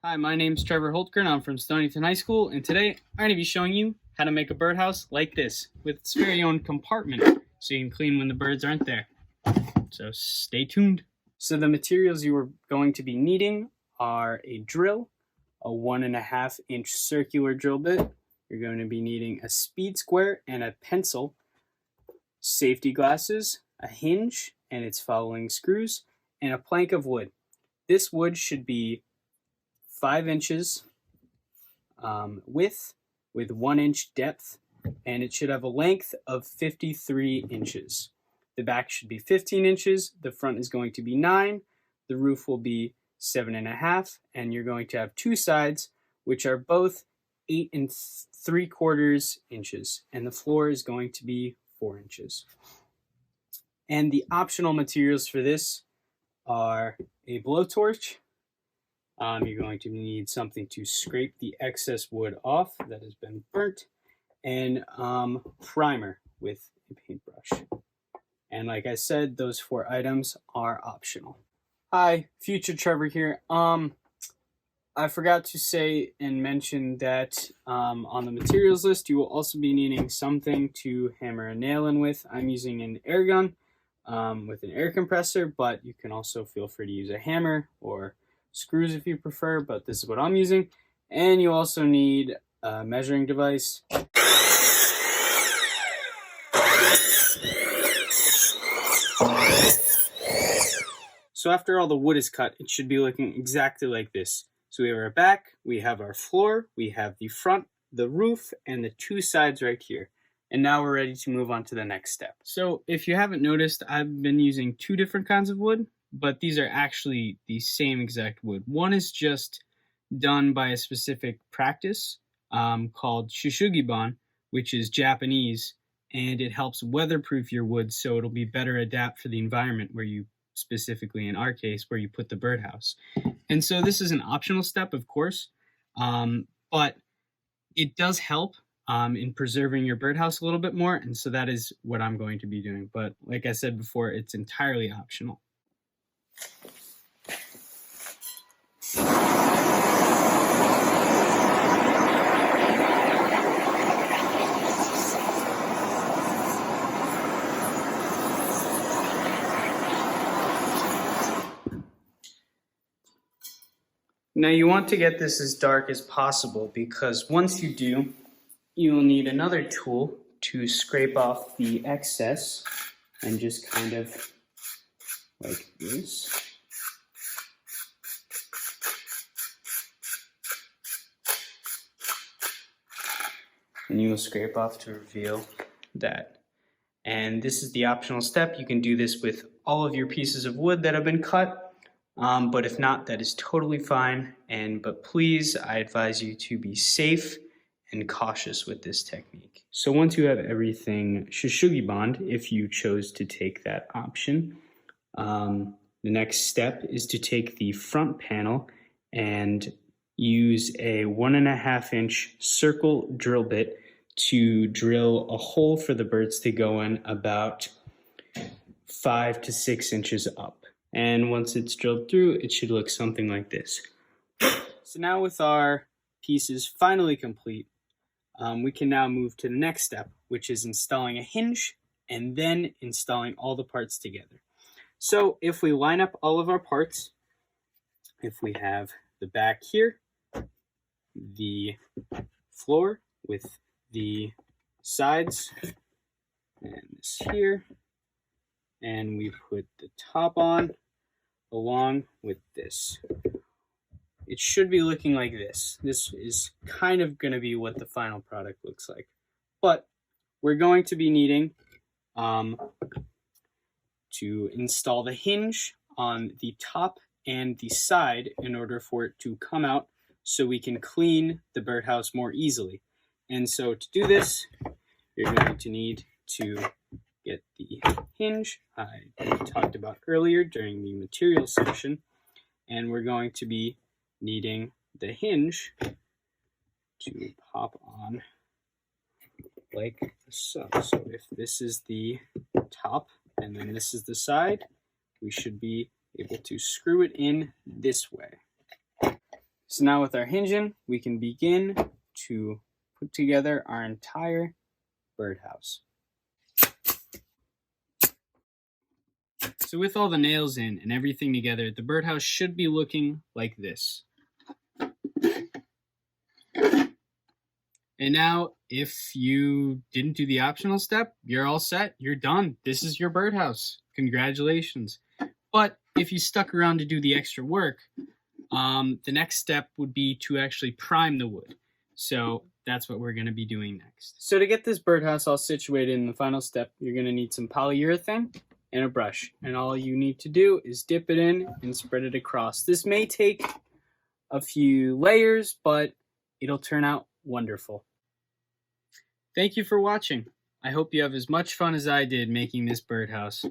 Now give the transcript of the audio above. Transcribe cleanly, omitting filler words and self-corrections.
Hi, my name's Trevor Holtgren. I'm from Stonington High School, and today I'm going to be showing you how to make a birdhouse like this with its very own compartment so you can clean when the birds aren't there. So stay tuned. So the materials you are going to be needing are a drill, a 1.5 inch circular drill bit. You're going to be needing a speed square and a pencil, safety glasses, a hinge and its following screws, and a plank of wood. This wood should be 5 inches width with 1 inch depth, and it should have a length of 53 inches. The back should be 15 inches, the front is going to be 9, the roof will be 7.5, and you're going to have two sides which are both 8 3/4 inches, and the floor is going to be 4 inches. And the optional materials for this are a blowtorch. You're going to need something to scrape the excess wood off that has been burnt, and primer with a paintbrush. And like I said, those 4 items are optional. Hi, future Trevor here. I forgot to say and mention that on the materials list, you will also be needing something to hammer a nail in with. I'm using an air gun with an air compressor, but you can also feel free to use a hammer or screws if you prefer, but this is what I'm using. And you also need a measuring device. So after all the wood is cut, it should be looking exactly like this. So we have our back, we have our floor, we have the front, the roof, and the 2 sides right here. And now we're ready to move on to the next step. So if you haven't noticed, I've been using 2 different kinds of wood, but these are actually the same exact wood. One is just done by a specific practice called shushugiban, which is Japanese, and it helps weatherproof your wood so it'll be better adapt for the environment where you, specifically in our case, where you put the birdhouse. And so this is an optional step, of course, but it does help in preserving your birdhouse a little bit more, and so that is what I'm going to be doing. But like I said before, it's entirely optional. Now you want to get this as dark as possible, because once you do, you will need another tool to scrape off the excess, and just kind of like this. And you will scrape off to reveal that. And this is the optional step. You can do this with all of your pieces of wood that have been cut. But if not, that is totally fine. But please, I advise you to be safe and cautious with this technique. So once you have everything shushugiban, if you chose to take that option, the next step is to take the front panel and use a 1.5 inch circle drill bit to drill a hole for the birds to go in about 5 to 6 inches up. And once it's drilled through, it should look something like this. So now with our pieces finally complete, we can now move to the next step, which is installing a hinge and then installing all the parts together. So if we line up all of our parts, if we have the back here, the floor with the sides, and this here, and we put the top on along with this. It should be looking like this. This is kind of going to be what the final product looks like. But we're going to be needing to install the hinge on the top and the side in order for it to come out so we can clean the birdhouse more easily. And so to do this, you're going to need to get the hinge I talked about earlier during the materials section, and we're going to be needing the hinge to pop on like so. So if this is the top and then this is the side, we should be able to screw it in this way. So now with our hinging, we can begin to put together our entire birdhouse. So with all the nails in and everything together, the birdhouse should be looking like this. And now, if you didn't do the optional step, you're all set. You're done. This is your birdhouse. Congratulations. But if you stuck around to do the extra work, the next step would be to actually prime the wood. So that's what we're going to be doing next. So to get this birdhouse all situated in the final step, you're going to need some polyurethane and a brush. And all you need to do is dip it in and spread it across. This may take a few layers, but it'll turn out wonderful. Thank you for watching. I hope you have as much fun as I did making this birdhouse.